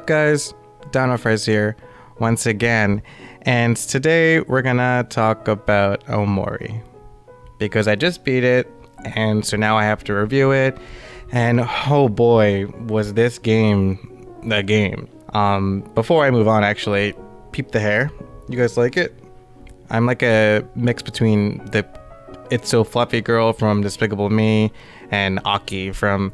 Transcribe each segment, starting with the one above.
Guys, dinofries here once again, and today we're gonna talk about Omori because I just beat it, and so now I have to review it. And oh boy, was this game the game. Before I move on, actually, peep the hair. You guys like it? I'm like a mix between the It's So Fluffy girl from Despicable Me and Aki from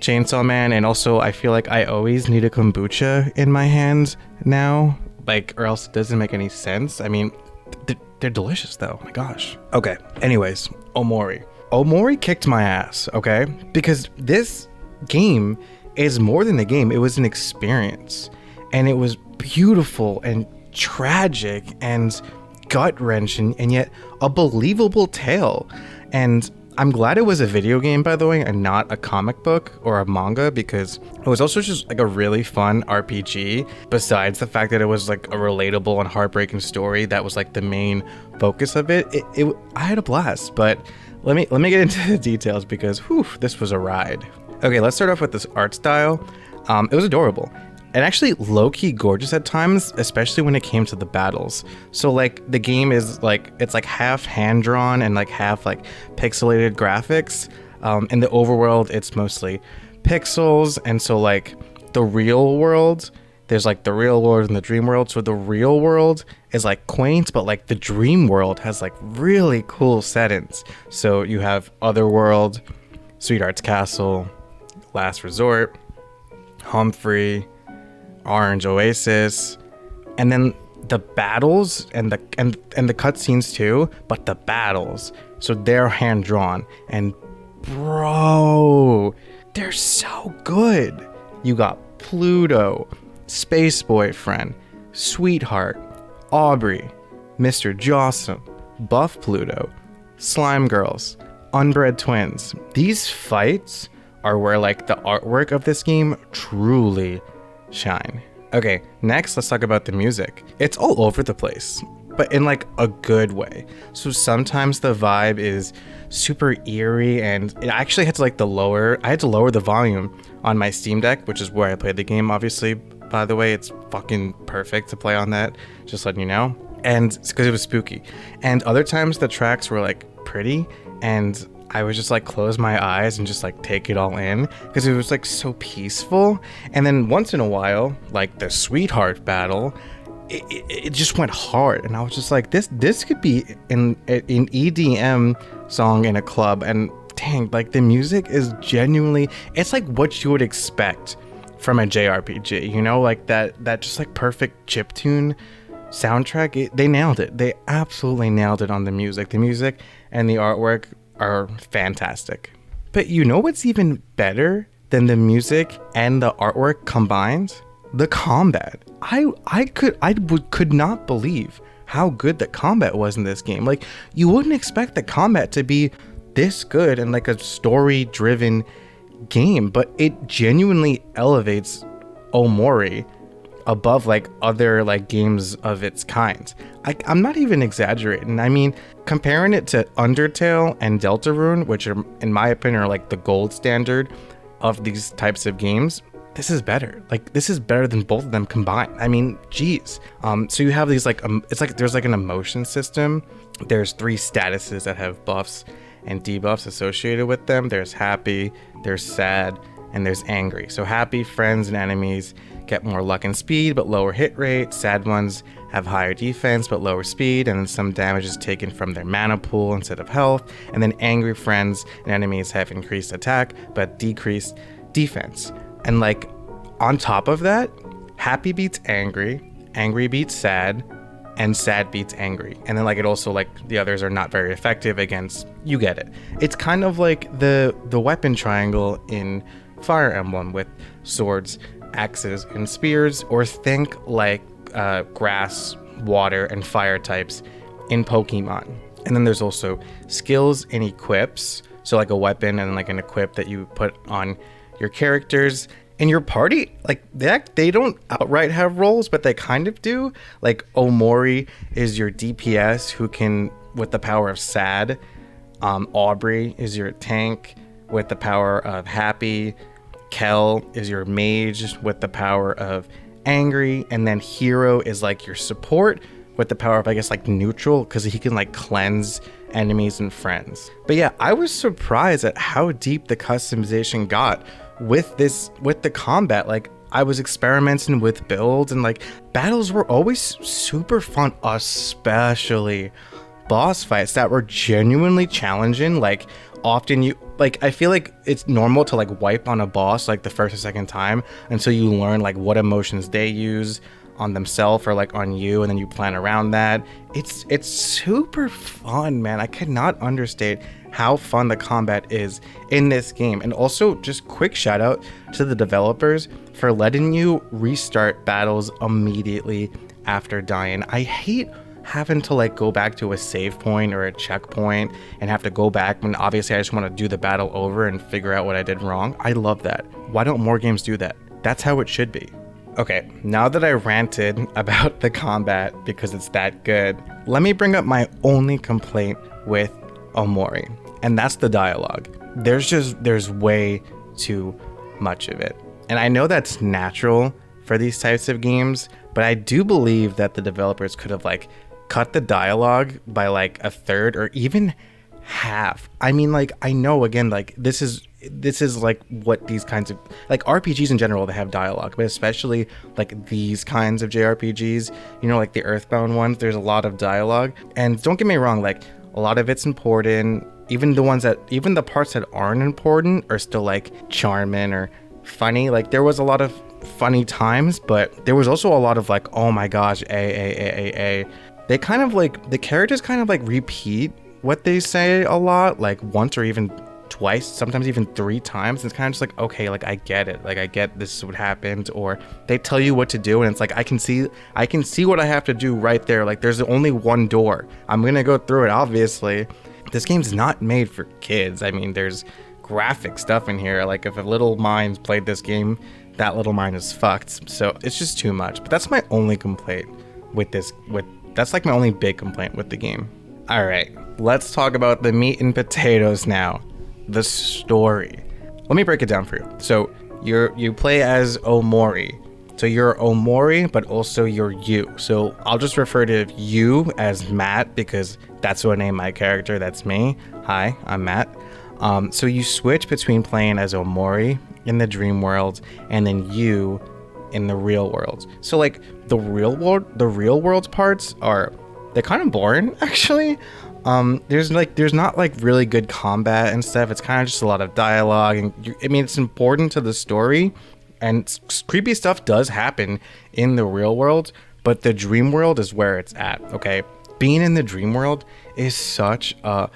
Chainsaw Man, and also I feel like I always need a kombucha in my hands now, or else it doesn't make any sense. I mean, they're delicious though, my gosh. Okay, anyways, Omori kicked my ass, okay? Because this game is more than a game, it was an experience. And it was beautiful and tragic and gut-wrenching and yet a believable tale. And I'm glad it was a video game, by the way, and not a comic book or a manga, because it was also just like a really fun RPG. Besides the fact that it was like a relatable and heartbreaking story that was like the main focus of it, I had a blast. But let me get into the details because this was a ride. Okay, let's start off with this art style. It was adorable. And actually low-key gorgeous at times, especially when it came to the battles. So like the game is like, it's like half hand-drawn and like half like pixelated graphics. In the overworld, it's mostly pixels. And so like the real world, there's like the real world and the dream world. So the real world is like quaint, but like the dream world has like really cool settings. So you have Otherworld, Sweetheart's Castle, Last Resort, Humphrey, Orange Oasis, and then the battles and the cutscenes too, but the battles, so they're hand drawn, and bro, they're so good. You got Pluto, Space Boyfriend, Sweetheart, Aubrey, Mr. Jossum, Buff Pluto, Slime Girls, Unbred Twins. These fights are where like the artwork of this game truly shine. Okay, next let's talk about the music. It's all over the place, but in like a good way. So sometimes the vibe is super eerie, and it actually had to I had to lower the volume on my Steam Deck, which is where I played the game, obviously. By the way, it's fucking perfect to play on that, just letting you know. And it's because it was spooky. And other times the tracks were like pretty, and I would just like close my eyes and just like take it all in because it was like so peaceful. And then once in a while, like the Sweetheart battle, it just went hard, and I was just like, this could be an EDM song in a club. And dang, like the music is genuinely, it's like what you would expect from a JRPG, you know, like that just like perfect chiptune soundtrack. They nailed it. They absolutely nailed it on the music. The music and the artwork are fantastic. But you know what's even better than the music and the artwork combined? The combat. I could not believe how good the combat was in this game. Like, you wouldn't expect the combat to be this good in like a story driven game, but it genuinely elevates Omori above like other like games of its kind. I'm not even exaggerating. I mean, comparing it to Undertale and Deltarune, which are, in my opinion, are like the gold standard of these types of games, this is better. Like, this is better than both of them combined. I mean, geez. So you have these like, it's like there's like an emotion system. There's 3 statuses that have buffs and debuffs associated with them. There's happy, there's sad, and there's angry. So happy friends and enemies get more luck and speed but lower hit rate. Sad ones have higher defense but lower speed, and then some damage is taken from their mana pool instead of health. And then angry friends and enemies have increased attack but decreased defense. And like on top of that, happy beats angry, angry beats sad, and sad beats angry. And then like it also, like, the others are not very effective against, you get it. It's kind of like the weapon triangle in Fire Emblem with swords, axes, and spears, or think like grass, water, and fire types in Pokemon. And then there's also skills and equips, so like a weapon and like an equip that you put on your characters. In your party, like they don't outright have roles, but they kind of do. Like Omori is your DPS who can, with the power of sad. Aubrey is your tank with the power of happy. Kel is your mage with the power of angry, and then Hero is like your support with the power of, I guess, like neutral, because he can like cleanse enemies and friends. But yeah, I was surprised at how deep the customization got with the combat. Like, I was experimenting with builds, and like battles were always super fun, especially boss fights that were genuinely challenging. Like, often you like, I feel like it's normal to like wipe on a boss like the first or second time until you learn like what emotions they use on themselves or like on you, and then you plan around that. It's super fun, man. I could not understate how fun the combat is in this game. And also, just quick shout out to the developers for letting you restart battles immediately after dying. I hate having to like go back to a save point or a checkpoint and have to go back when obviously I just want to do the battle over and figure out what I did wrong. I love that. Why don't more games do that? That's how it should be. Okay, now that I ranted about the combat because it's that good, let me bring up my only complaint with Omori, and that's the dialogue. There's way too much of it. And I know that's natural for these types of games, but I do believe that the developers could have like cut the dialogue by like a third or even half. I mean, like, I know, again, like this is like what these kinds of like RPGs in general, they have dialogue, but especially like these kinds of JRPGs, you know, like the Earthbound ones, there's a lot of dialogue. And don't get me wrong, like a lot of it's important. Even the parts that aren't important are still like charming or funny. Like, there was a lot of funny times, but there was also a lot of like, oh my gosh, they kind of like, the characters kind of like repeat what they say a lot, like once or even twice, sometimes even 3 times. It's kind of just like, okay, like I get it, like I get this is what happened, or they tell you what to do and it's like I can see what I have to do right there. Like, there's only one door, I'm gonna go through it. Obviously this game's not made for kids. I mean, there's graphic stuff in here. Like, if a little mind played this game, that little mind is fucked. So it's just too much. But that's my only complaint with that's like my only big complaint with the game. All right, let's talk about the meat and potatoes now. The story. Let me break it down for you. So you play as Omori. So you're Omori, but also you're you. So I'll just refer to you as Matt because that's what I name my character. That's me. Hi, I'm Matt. So you switch between playing as Omori in the dream world and then you in the real world. So like the real world parts they're kind of boring, actually. There's not like really good combat and stuff. It's kind of just a lot of dialogue, and I mean, it's important to the story, and creepy stuff does happen in the real world, but the dream world is where it's at. Okay, being in the dream world is such a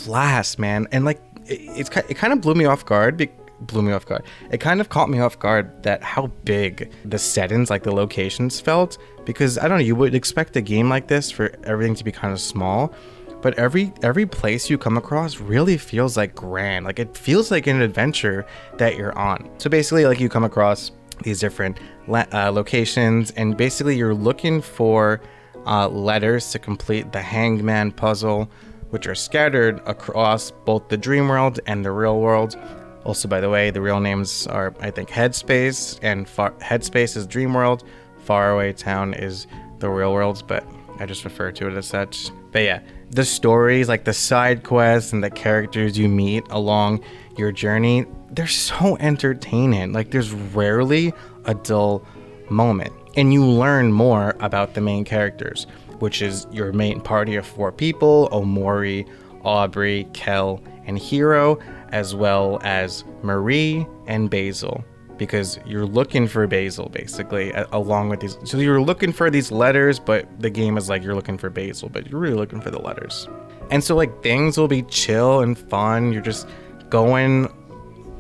blast, man, and like it kind of blew me off guard. It kind of caught me off guard that how big the settings, like the locations, felt, because I don't know, you would expect a game like this for everything to be kind of small, but every place you come across really feels like grand. Like, it feels like an adventure that you're on. So basically, like, you come across these different locations, and basically you're looking for letters to complete the Hangman puzzle, which are scattered across both the dream world and the real world. Also, by the way, the real names are, I think, Headspace, and Headspace is dream world, Faraway Town is the real world, but I just refer to it as such. But yeah, the stories, like the side quests and the characters you meet along your journey, they're so entertaining. Like, there's rarely a dull moment, and you learn more about the main characters, which is your main party of 4 people: Omori, Aubrey, Kel, and Hero, as well as Marie and Basil, because you're looking for Basil basically along with these. So you're looking for these letters, but the game is like you're looking for Basil, but you're really looking for the letters. And so like things will be chill and fun. You're just going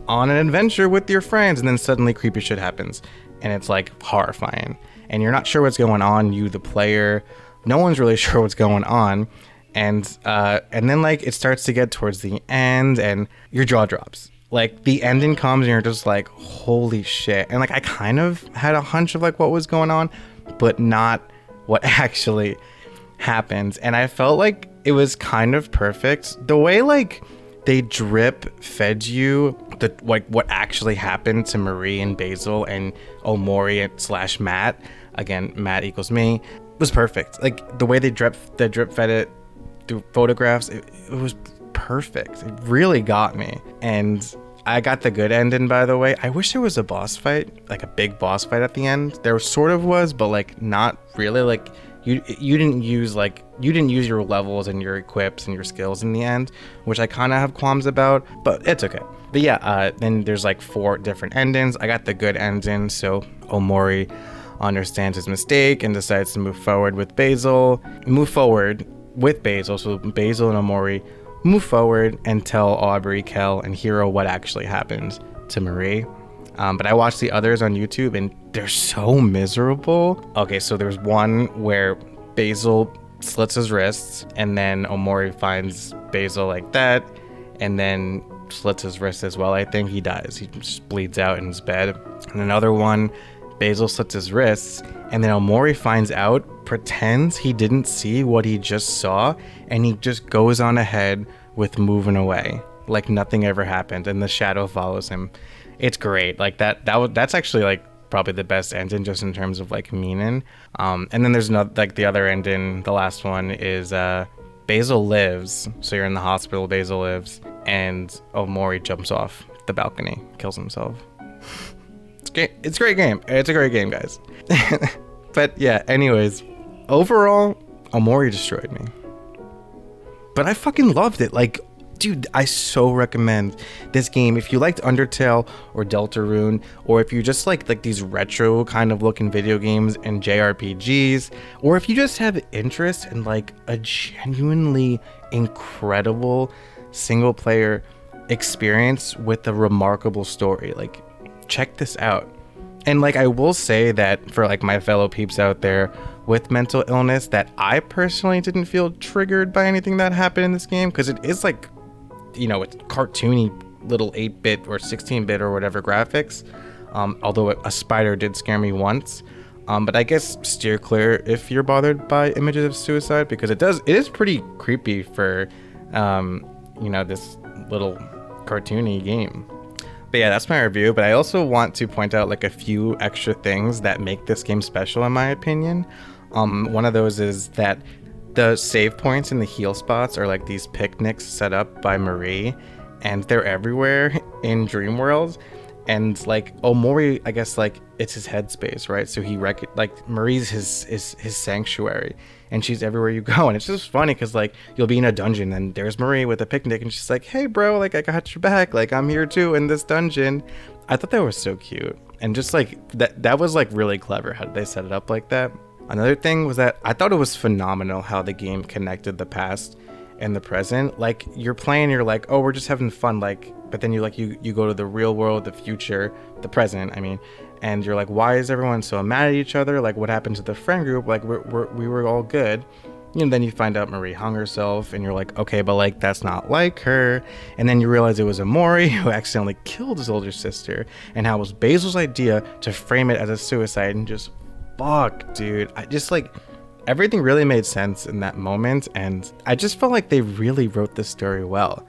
on an adventure with your friends, and then suddenly creepy shit happens, and it's like horrifying, and you're not sure what's going on. You, the player, no one's really sure what's going on. And then like it starts to get towards the end and your jaw drops. Like, the ending comes and you're just like, holy shit. And like, I kind of had a hunch of like what was going on, but not what actually happened. And I felt like it was kind of perfect. The way like they drip fed you what actually happened to Marie and Basil and Omori / Matt. Again, Matt equals me. It was perfect. Like the way they drip fed it through photographs, it was perfect. It really got me. And I got the good ending, by the way. I wish there was a boss fight, like a big boss fight at the end. There sort of was, but like not really. Like you didn't use your levels and your equips and your skills in the end, which I kind of have qualms about, but it's okay. But yeah, then there's like 4 different endings. I got the good ending, so Omori understands his mistake and decides to move forward with Basil. So Basil and Omori move forward and tell Aubrey, Kel, and Hiro what actually happened to Marie. But I watched the others on YouTube and they're so miserable. Okay, so there's one where Basil slits his wrists and then Omori finds Basil like that and then slits his wrist as well. I think he dies. He just bleeds out in his bed. And another one, Basil slits his wrists and then Omori finds out, pretends he didn't see what he just saw, and he just goes on ahead with moving away like nothing ever happened, and the shadow follows him. It's great. Like that's actually like probably the best ending just in terms of like meaning. And then there's like the other ending. The last one is Basil lives. So you're in the hospital, Basil lives, and Omori jumps off the balcony, kills himself. It's a great game. It's a great game, guys. But yeah, anyways, overall, Omori destroyed me. But I fucking loved it. Like, dude, I so recommend this game. If you liked Undertale or Deltarune, or if you just like these retro kind of looking video games and JRPGs, or if you just have interest in like a genuinely incredible single player experience with a remarkable story, like check this out. And like I will say that for like my fellow peeps out there with mental illness, that I personally didn't feel triggered by anything that happened in this game, because it is like, you know, it's cartoony little 8-bit or 16-bit or whatever graphics, although a spider did scare me once. But I guess steer clear if you're bothered by images of suicide, because it is pretty creepy for you know, this little cartoony game. But yeah, that's my review. But I also want to point out like a few extra things that make this game special in my opinion. One of those is that the save points and the heal spots are like these picnics set up by Marie, and they're everywhere in Dreamworld. And like Omori, I guess like it's his headspace, right? So he like Marie's his sanctuary, and she's everywhere you go. And it's just funny because like you'll be in a dungeon and there's Marie with a picnic, and she's like, "Hey bro, like I got your back, like I'm here too in this dungeon." I thought that was so cute, and just like that was like really clever how they set it up like that. Another thing was that I thought it was phenomenal how the game connected the past and the present. Like you're playing, you're like, oh, we're just having fun, like, but then you go to the real world, the future, the present, I mean, and you're like, why is everyone so mad at each other? Like, what happened to the friend group? Like we were all good. And then you find out Marie hung herself, and you're like, okay, but like that's not like her. And then you realize it was Omori who accidentally killed his older sister, and how it was Basil's idea to frame it as a suicide. And just fuck, dude, I just like everything really made sense in that moment, and I just felt like they really wrote this story well.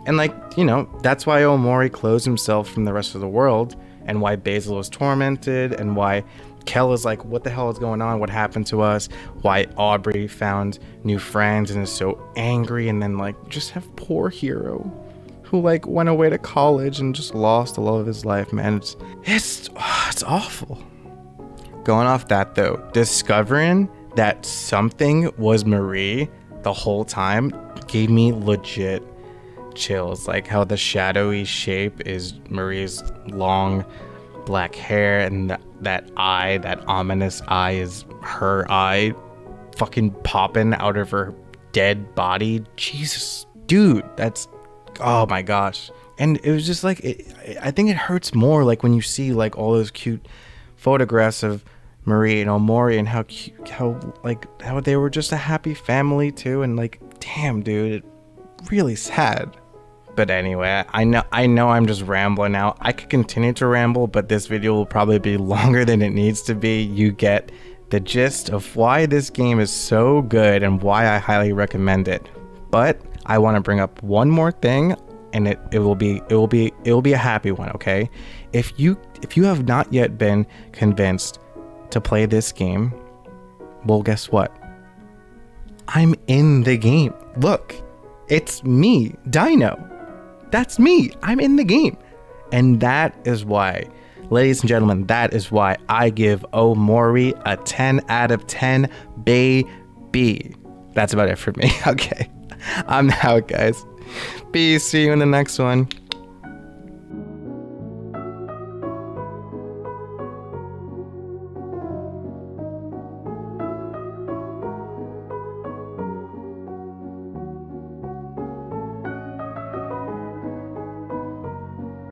And like, you know, that's why Omori closed himself from the rest of the world, and why Basil was tormented, and why Kel is like, what the hell is going on? What happened to us? Why Aubrey found new friends and is so angry, and then like just have poor Hiro who like went away to college and just lost the love of his life, man. It's awful. Going off that though, discovering that something was Marie the whole time gave me legit chills. Like how the shadowy shape is Marie's long black hair, and that eye, that ominous eye, is her eye fucking popping out of her dead body. Jesus, dude, that's, oh my gosh. And it was just like, I think it hurts more like when you see like all those cute photographs of Marie and Omori, and how they were just a happy family too, and like, damn dude, it really sad. But anyway, I know I'm just rambling now. I could continue to ramble, but this video will probably be longer than it needs to be. You get the gist of why this game is so good and why I highly recommend it. But I want to bring up one more thing. and it will be a happy one, okay? If you have not yet been convinced to play this game, well, guess what? I'm in the game. Look, it's me, Dino. That's me. I'm in the game. And that is why, ladies and gentlemen, that is why I give Omori a 10 out of 10, baby. That's about it for me. Okay. I'm out, guys. Peace. See you in the next one.